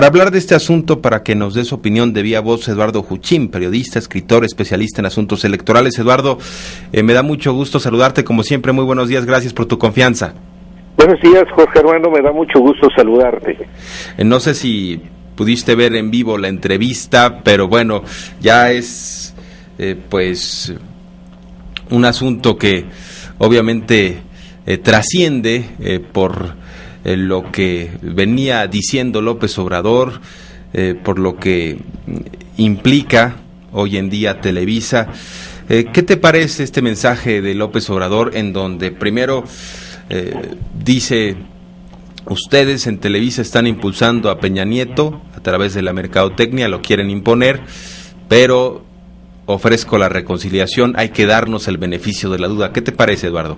para hablar de este asunto, para que nos dé su opinión de viva voz, Eduardo Juchín, periodista, escritor, especialista en asuntos electorales. Eduardo, me da mucho gusto saludarte, como siempre, muy buenos días, gracias por tu confianza. Buenos días, Jorge Armando, me da mucho gusto saludarte. No sé si pudiste ver en vivo la entrevista, pero bueno, ya es pues un asunto que obviamente trasciende por lo que venía diciendo López Obrador, por lo que implica hoy en día Televisa. ¿Qué te parece este mensaje de López Obrador en donde primero dice: ustedes en Televisa están impulsando a Peña Nieto a través de la mercadotecnia, lo quieren imponer, pero ofrezco la reconciliación, hay que darnos el beneficio de la duda? ¿Qué te parece, Eduardo?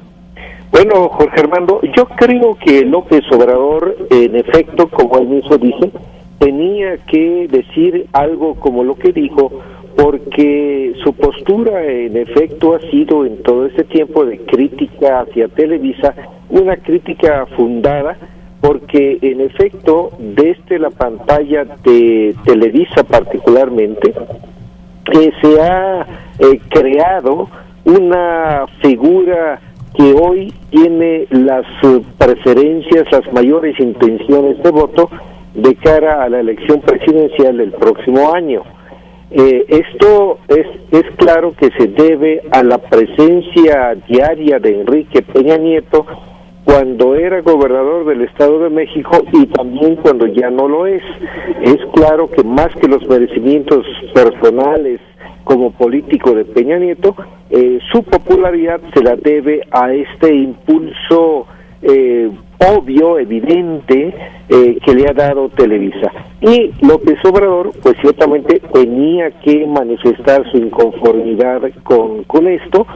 Bueno, Jorge Armando, yo creo que López Obrador, en efecto, como él mismo dice, tenía que decir algo como lo que dijo, porque su postura, en efecto, ha sido en todo este tiempo de crítica hacia Televisa, una crítica fundada, porque en efecto, desde la pantalla de Televisa particularmente, se ha creado una figura que hoy tiene las preferencias, las mayores intenciones de voto de cara a la elección presidencial del próximo año. Esto es claro que se debe a la presencia diaria de Enrique Peña Nieto cuando era gobernador del Estado de México y también cuando ya no lo es. Es claro que más que los merecimientos personales como político de Peña Nieto, su popularidad se la debe a este impulso obvio, evidente, que le ha dado Televisa. Y López Obrador, pues ciertamente tenía que manifestar su inconformidad con esto,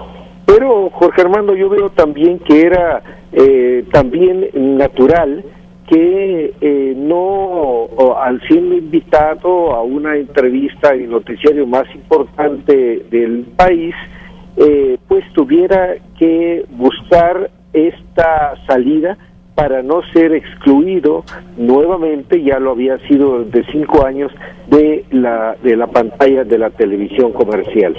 pero Jorge Armando, yo veo también que era también natural que al siendo invitado a una entrevista en el noticiario más importante del país, pues tuviera que buscar esta salida para no ser excluido nuevamente, ya lo había sido de 5 años, de la pantalla de la televisión comercial.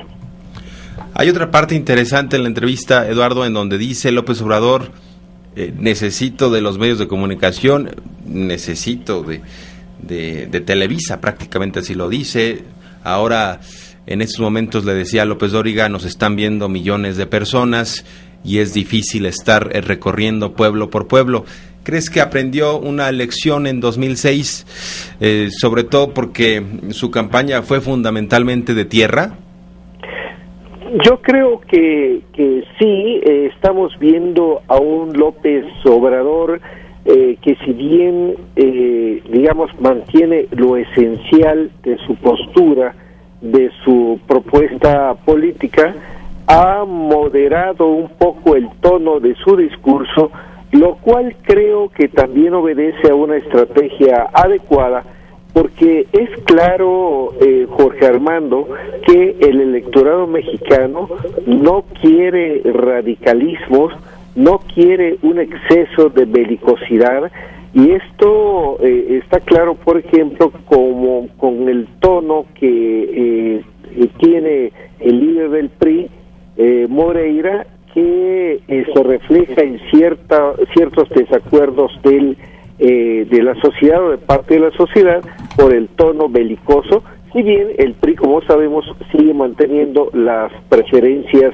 Hay otra parte interesante en la entrevista, Eduardo, en donde dice López Obrador: necesito de los medios de comunicación, necesito de Televisa, prácticamente así lo dice. Ahora, en estos momentos, le decía a López Dóriga, nos están viendo millones de personas y es difícil estar recorriendo pueblo por pueblo. ¿Crees que aprendió una lección en 2006, sobre todo porque su campaña fue fundamentalmente de tierra? Yo creo que sí, estamos viendo a un López Obrador que si bien, digamos, mantiene lo esencial de su postura, de su propuesta política, ha moderado un poco el tono de su discurso, lo cual creo que también obedece a una estrategia adecuada, porque es claro, Jorge Armando, que el electorado mexicano no quiere radicalismos, no quiere un exceso de belicosidad, y esto está claro, por ejemplo, como con el tono que tiene el líder del PRI, Moreira, que se refleja en ciertos desacuerdos de la sociedad o de parte de la sociedad por el tono belicoso, si bien el PRI, como sabemos, sigue manteniendo las preferencias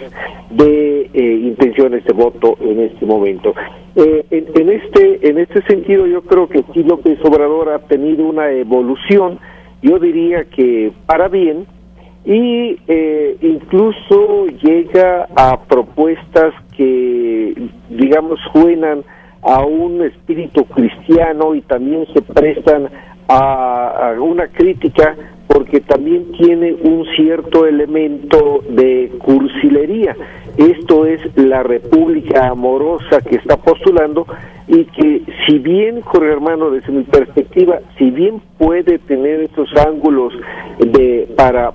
de intenciones de voto en este momento. En este sentido, yo creo que sí López Obrador ha tenido una evolución, yo diría que para bien, y incluso llega a propuestas que, digamos, suenan a un espíritu cristiano y también se prestan a una crítica, porque también tiene un cierto elemento de cursilería. Esto es la república amorosa que está postulando, y que, si bien, Jorge Hermano, desde mi perspectiva, si bien puede tener estos ángulos para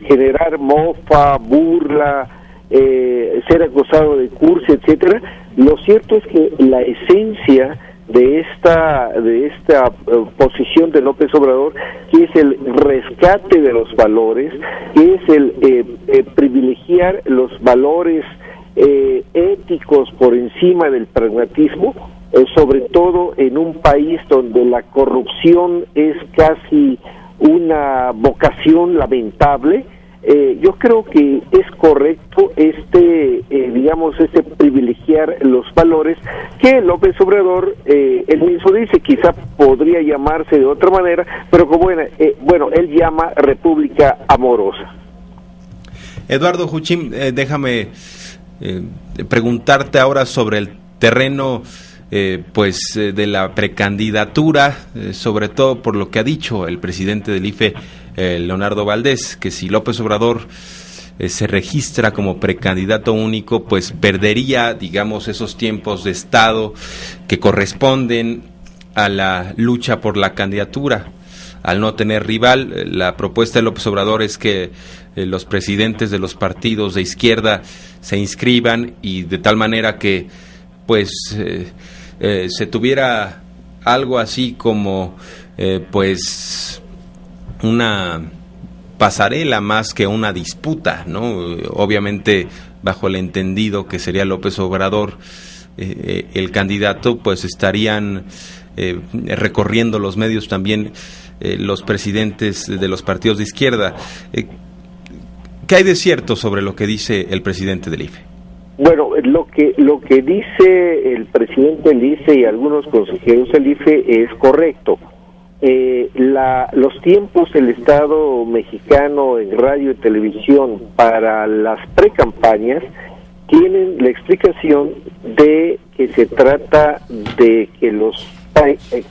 generar mofa, burla, ser acusado de cursi, etcétera, lo cierto es que la esencia de esta posición de López Obrador, que es el rescate de los valores, que es el privilegiar los valores éticos por encima del pragmatismo, sobre todo en un país donde la corrupción es casi una vocación lamentable. Yo creo que es correcto este privilegiar los valores que López Obrador, él mismo dice, quizá podría llamarse de otra manera, pero como él llama república amorosa. Eduardo Huchim, déjame preguntarte ahora sobre el terreno de la precandidatura, sobre todo por lo que ha dicho el presidente del IFE, Leonardo Valdés, que si López Obrador se registra como precandidato único, pues perdería, digamos, esos tiempos de Estado que corresponden a la lucha por la candidatura. Al no tener rival, la propuesta de López Obrador es que los presidentes de los partidos de izquierda se inscriban, y de tal manera que se tuviera algo así como una pasarela más que una disputa, ¿no? Obviamente bajo el entendido que sería López Obrador el candidato, pues estarían recorriendo los medios también los presidentes de los partidos de izquierda. ¿Qué hay de cierto sobre lo que dice el presidente del IFE? Bueno, lo que dice el presidente del IFE y algunos consejeros del IFE es correcto. Los tiempos del Estado mexicano en radio y televisión para las precampañas tienen la explicación de que se trata de que los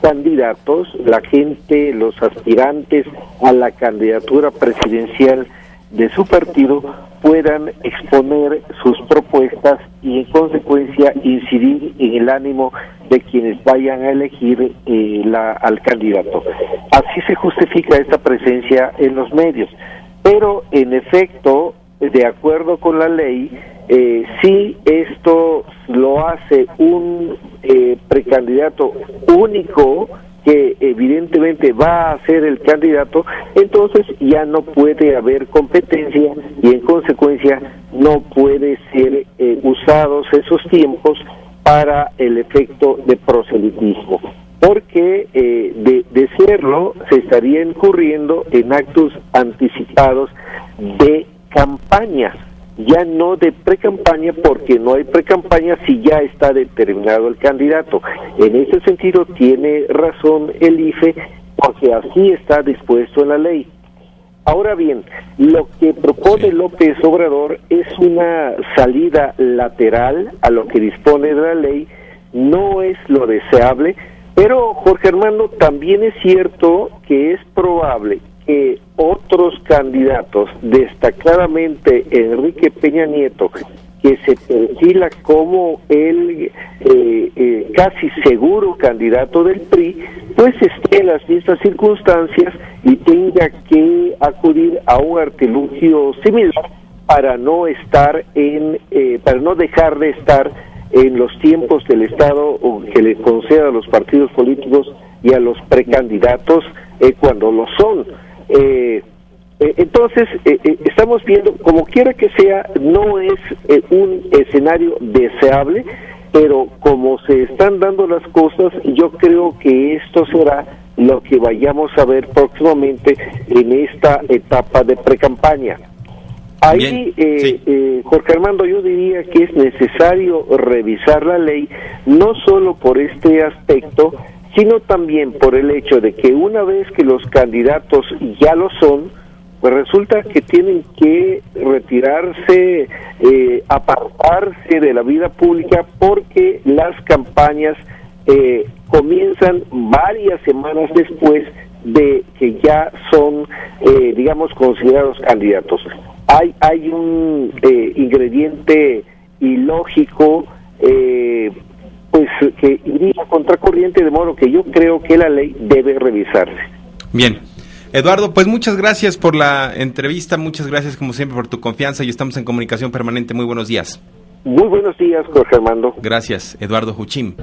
candidatos, la gente, los aspirantes a la candidatura presidencial de su partido puedan exponer sus propuestas y en consecuencia incidir en el ánimo de quienes vayan a elegir al candidato. Así se justifica esta presencia en los medios, pero en efecto, de acuerdo con la ley, si esto lo hace un precandidato único, que evidentemente va a ser el candidato, entonces ya no puede haber competencia y en consecuencia no puede ser usados esos tiempos para el efecto de proselitismo, porque de serlo se estaría incurriendo en actos anticipados de campaña, ya no de precampaña, porque no hay precampaña si ya está determinado el candidato. En ese sentido tiene razón el IFE, porque así está dispuesto en la ley. Ahora bien, lo que propone López Obrador es una salida lateral a lo que dispone de la ley, no es lo deseable, pero Jorge Armando, también es cierto que es probable que otros candidatos, destacadamente Enrique Peña Nieto, que se perfila como el casi seguro candidato del PRI, pues esté en las mismas circunstancias y tenga que acudir a un artilugio similar para no dejar de estar en los tiempos del Estado que le conceda a los partidos políticos y a los precandidatos cuando lo son. Entonces, estamos viendo, como quiera que sea, no es un escenario deseable, pero como se están dando las cosas, yo creo que esto será lo que vayamos a ver próximamente en esta etapa de precampaña. Ahí, sí. Jorge Armando, yo diría que es necesario revisar la ley, no solo por este aspecto, sino también por el hecho de que una vez que los candidatos ya lo son, pues resulta que tienen que retirarse, apartarse de la vida pública, porque las campañas comienzan varias semanas después de que ya son, considerados candidatos. Hay un ingrediente ilógico, que iría contracorriente, de modo que yo creo que la ley debe revisarse. Bien. Eduardo, pues muchas gracias por la entrevista, muchas gracias como siempre por tu confianza y estamos en comunicación permanente. Muy buenos días. Muy buenos días, Jorge Armando. Gracias, Eduardo Huchim.